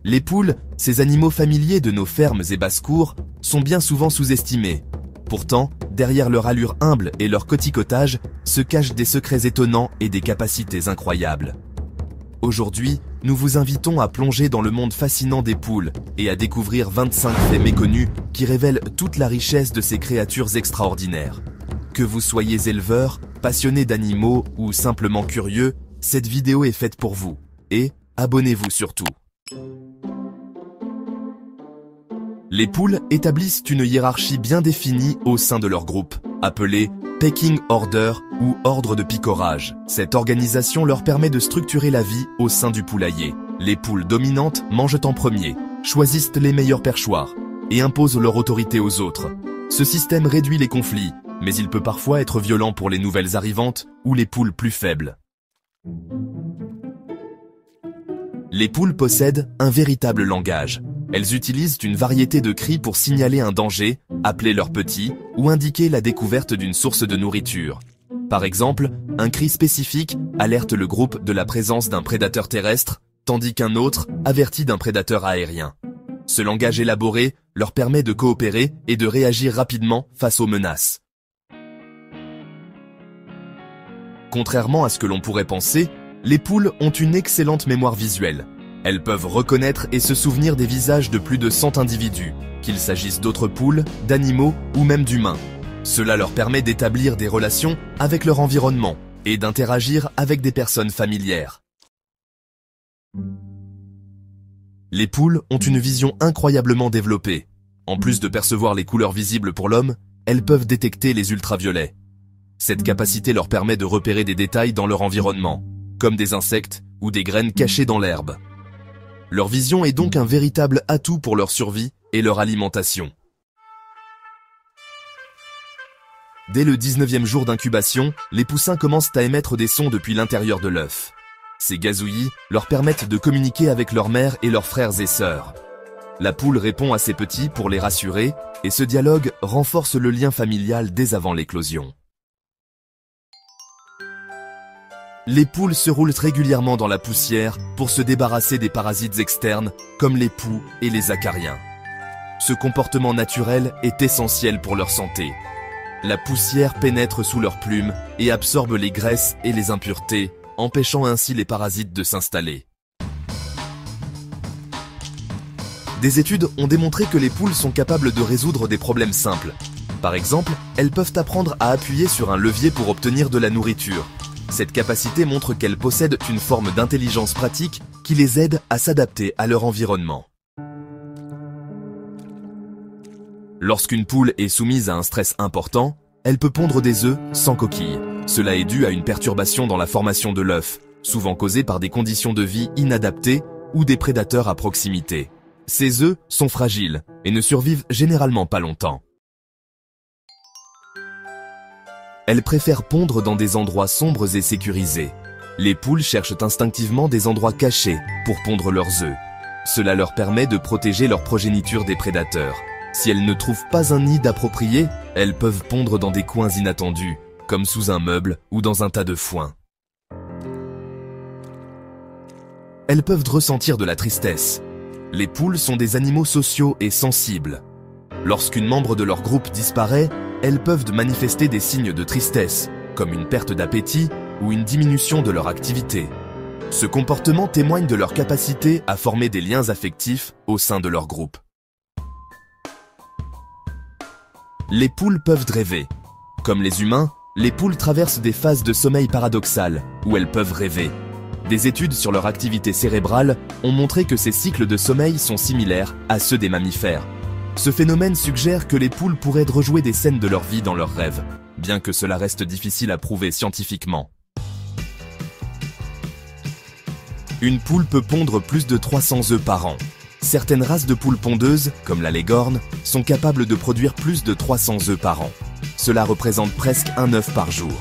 Les poules, ces animaux familiers de nos fermes et basses-cours, sont bien souvent sous-estimés. Pourtant, derrière leur allure humble et leur coticotage, se cachent des secrets étonnants et des capacités incroyables. Aujourd'hui, nous vous invitons à plonger dans le monde fascinant des poules et à découvrir 25 faits méconnus qui révèlent toute la richesse de ces créatures extraordinaires. Que vous soyez éleveur, passionné d'animaux ou simplement curieux, cette vidéo est faite pour vous. Et abonnez-vous surtout. Les poules établissent une hiérarchie bien définie au sein de leur groupe, appelée Pecking Order ou ordre de picorage. Cette organisation leur permet de structurer la vie au sein du poulailler. Les poules dominantes mangent en premier, choisissent les meilleurs perchoirs et imposent leur autorité aux autres. Ce système réduit les conflits, mais il peut parfois être violent pour les nouvelles arrivantes ou les poules plus faibles. Les poules possèdent un véritable langage. Elles utilisent une variété de cris pour signaler un danger, appeler leurs petits ou indiquer la découverte d'une source de nourriture. Par exemple, un cri spécifique alerte le groupe de la présence d'un prédateur terrestre, tandis qu'un autre avertit d'un prédateur aérien. Ce langage élaboré leur permet de coopérer et de réagir rapidement face aux menaces. Contrairement à ce que l'on pourrait penser, les poules ont une excellente mémoire visuelle. Elles peuvent reconnaître et se souvenir des visages de plus de 100 individus, qu'il s'agisse d'autres poules, d'animaux ou même d'humains. Cela leur permet d'établir des relations avec leur environnement et d'interagir avec des personnes familières. Les poules ont une vision incroyablement développée. En plus de percevoir les couleurs visibles pour l'homme, elles peuvent détecter les ultraviolets. Cette capacité leur permet de repérer des détails dans leur environnement, comme des insectes ou des graines cachées dans l'herbe. Leur vision est donc un véritable atout pour leur survie et leur alimentation. Dès le 19e jour d'incubation, les poussins commencent à émettre des sons depuis l'intérieur de l'œuf. Ces gazouillis leur permettent de communiquer avec leur mère et leurs frères et sœurs. La poule répond à ses petits pour les rassurer et ce dialogue renforce le lien familial dès avant l'éclosion. Les poules se roulent régulièrement dans la poussière pour se débarrasser des parasites externes comme les poux et les acariens. Ce comportement naturel est essentiel pour leur santé. La poussière pénètre sous leurs plumes et absorbe les graisses et les impuretés, empêchant ainsi les parasites de s'installer. Des études ont démontré que les poules sont capables de résoudre des problèmes simples. Par exemple, elles peuvent apprendre à appuyer sur un levier pour obtenir de la nourriture. Cette capacité montre qu'elles possèdent une forme d'intelligence pratique qui les aide à s'adapter à leur environnement. Lorsqu'une poule est soumise à un stress important, elle peut pondre des œufs sans coquille. Cela est dû à une perturbation dans la formation de l'œuf, souvent causée par des conditions de vie inadaptées ou des prédateurs à proximité. Ces œufs sont fragiles et ne survivent généralement pas longtemps. Elles préfèrent pondre dans des endroits sombres et sécurisés. Les poules cherchent instinctivement des endroits cachés pour pondre leurs œufs. Cela leur permet de protéger leur progéniture des prédateurs. Si elles ne trouvent pas un nid approprié, elles peuvent pondre dans des coins inattendus, comme sous un meuble ou dans un tas de foin. Elles peuvent ressentir de la tristesse. Les poules sont des animaux sociaux et sensibles. Lorsqu'une membre de leur groupe disparaît, elles peuvent manifester des signes de tristesse, comme une perte d'appétit ou une diminution de leur activité. Ce comportement témoigne de leur capacité à former des liens affectifs au sein de leur groupe. Les poules peuvent rêver. Comme les humains, les poules traversent des phases de sommeil paradoxales, où elles peuvent rêver. Des études sur leur activité cérébrale ont montré que ces cycles de sommeil sont similaires à ceux des mammifères. Ce phénomène suggère que les poules pourraient rejouer des scènes de leur vie dans leurs rêves, bien que cela reste difficile à prouver scientifiquement. Une poule peut pondre plus de 300 œufs par an. Certaines races de poules pondeuses, comme la Leghorn, sont capables de produire plus de 300 œufs par an. Cela représente presque un œuf par jour.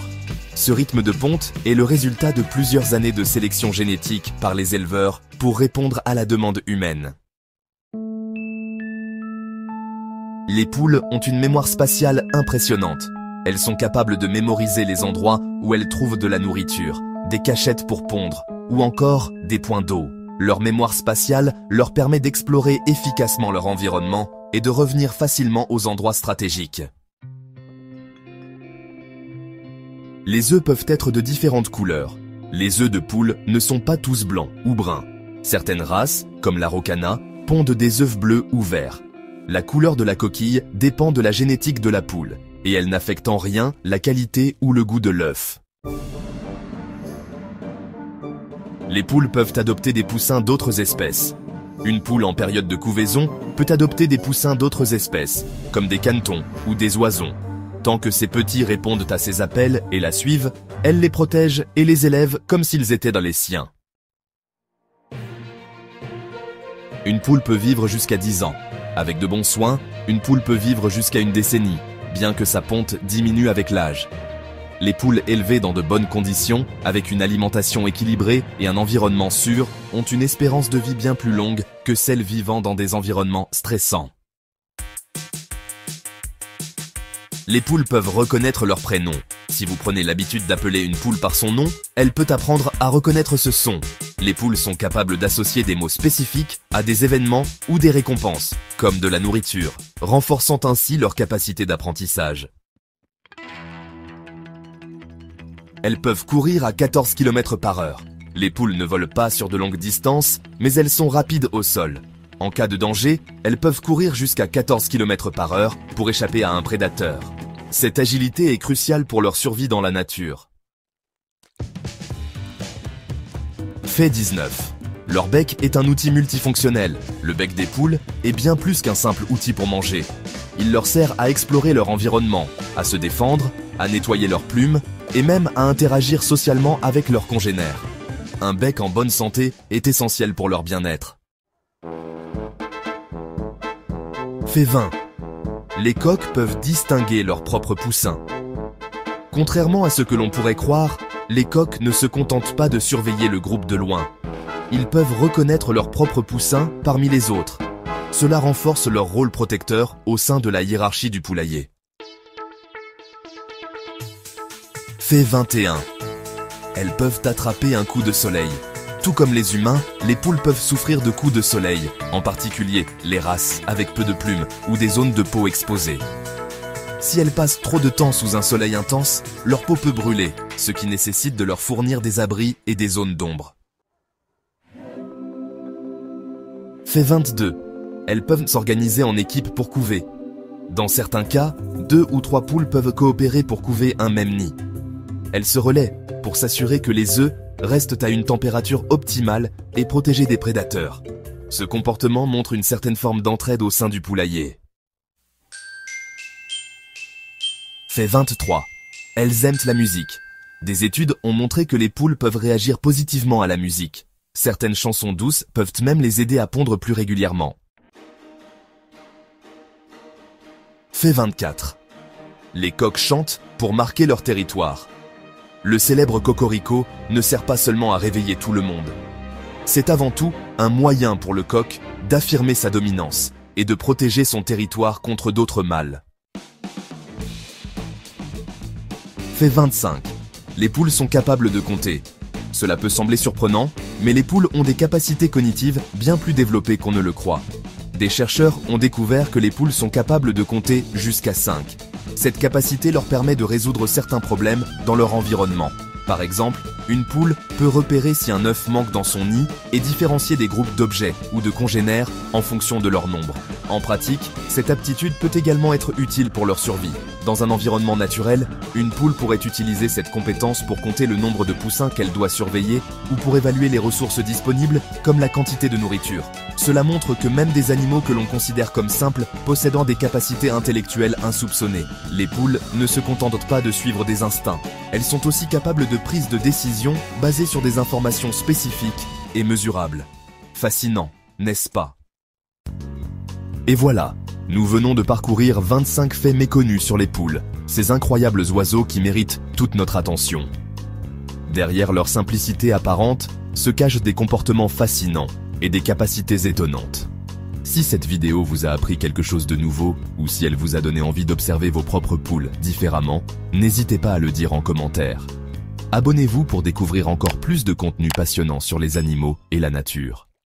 Ce rythme de ponte est le résultat de plusieurs années de sélection génétique par les éleveurs pour répondre à la demande humaine. Les poules ont une mémoire spatiale impressionnante. Elles sont capables de mémoriser les endroits où elles trouvent de la nourriture, des cachettes pour pondre ou encore des points d'eau. Leur mémoire spatiale leur permet d'explorer efficacement leur environnement et de revenir facilement aux endroits stratégiques. Les œufs peuvent être de différentes couleurs. Les œufs de poule ne sont pas tous blancs ou bruns. Certaines races, comme l'Araucana, pondent des œufs bleus ou verts. La couleur de la coquille dépend de la génétique de la poule, et elle n'affecte en rien la qualité ou le goût de l'œuf. Les poules peuvent adopter des poussins d'autres espèces. Une poule en période de couvaison peut adopter des poussins d'autres espèces, comme des canetons ou des oisons. Tant que ces petits répondent à ses appels et la suivent, elle les protège et les élève comme s'ils étaient dans les siens. Une poule peut vivre jusqu'à 10 ans. Avec de bons soins, une poule peut vivre jusqu'à une décennie, bien que sa ponte diminue avec l'âge. Les poules élevées dans de bonnes conditions, avec une alimentation équilibrée et un environnement sûr, ont une espérance de vie bien plus longue que celles vivant dans des environnements stressants. Les poules peuvent reconnaître leur prénom. Si vous prenez l'habitude d'appeler une poule par son nom, elle peut apprendre à reconnaître ce son. Les poules sont capables d'associer des mots spécifiques à des événements ou des récompenses, comme de la nourriture, renforçant ainsi leur capacité d'apprentissage. Elles peuvent courir à 14 km/h. Les poules ne volent pas sur de longues distances, mais elles sont rapides au sol. En cas de danger, elles peuvent courir jusqu'à 14 km/h pour échapper à un prédateur. Cette agilité est cruciale pour leur survie dans la nature. Fait 19. Leur bec est un outil multifonctionnel. Le bec des poules est bien plus qu'un simple outil pour manger. Il leur sert à explorer leur environnement, à se défendre, à nettoyer leurs plumes et même à interagir socialement avec leurs congénères. Un bec en bonne santé est essentiel pour leur bien-être. Fait 20. Les coqs peuvent distinguer leurs propres poussins. Contrairement à ce que l'on pourrait croire, les coqs ne se contentent pas de surveiller le groupe de loin. Ils peuvent reconnaître leurs propres poussins parmi les autres. Cela renforce leur rôle protecteur au sein de la hiérarchie du poulailler. Fait 21. Elles peuvent attraper un coup de soleil. Tout comme les humains, les poules peuvent souffrir de coups de soleil, en particulier les races avec peu de plumes ou des zones de peau exposées. Si elles passent trop de temps sous un soleil intense, leur peau peut brûler, ce qui nécessite de leur fournir des abris et des zones d'ombre. Fait 22. Elles peuvent s'organiser en équipe pour couver. Dans certains cas, 2 ou 3 poules peuvent coopérer pour couver un même nid. Elles se relaient pour s'assurer que les œufs restent à une température optimale et protégés des prédateurs. Ce comportement montre une certaine forme d'entraide au sein du poulailler. Fait 23. Elles aiment la musique. Des études ont montré que les poules peuvent réagir positivement à la musique. Certaines chansons douces peuvent même les aider à pondre plus régulièrement. Fait 24. Les coqs chantent pour marquer leur territoire. Le célèbre cocorico ne sert pas seulement à réveiller tout le monde. C'est avant tout un moyen pour le coq d'affirmer sa dominance et de protéger son territoire contre d'autres mâles. Fait 25. Les poules sont capables de compter. Cela peut sembler surprenant, mais les poules ont des capacités cognitives bien plus développées qu'on ne le croit. Des chercheurs ont découvert que les poules sont capables de compter jusqu'à 5. Cette capacité leur permet de résoudre certains problèmes dans leur environnement. Par exemple, une poule peut repérer si un œuf manque dans son nid et différencier des groupes d'objets ou de congénères en fonction de leur nombre. En pratique, cette aptitude peut également être utile pour leur survie. Dans un environnement naturel, une poule pourrait utiliser cette compétence pour compter le nombre de poussins qu'elle doit surveiller ou pour évaluer les ressources disponibles comme la quantité de nourriture. Cela montre que même des animaux que l'on considère comme simples possédant des capacités intellectuelles insoupçonnées. Les poules ne se contentent pas de suivre des instincts. Elles sont aussi capables de prise de décision basée sur des informations spécifiques et mesurables. Fascinant, n'est-ce pas? Et voilà, nous venons de parcourir 25 faits méconnus sur les poules, ces incroyables oiseaux qui méritent toute notre attention. Derrière leur simplicité apparente se cachent des comportements fascinants et des capacités étonnantes. Si cette vidéo vous a appris quelque chose de nouveau ou si elle vous a donné envie d'observer vos propres poules différemment, n'hésitez pas à le dire en commentaire. Abonnez-vous pour découvrir encore plus de contenu passionnant sur les animaux et la nature.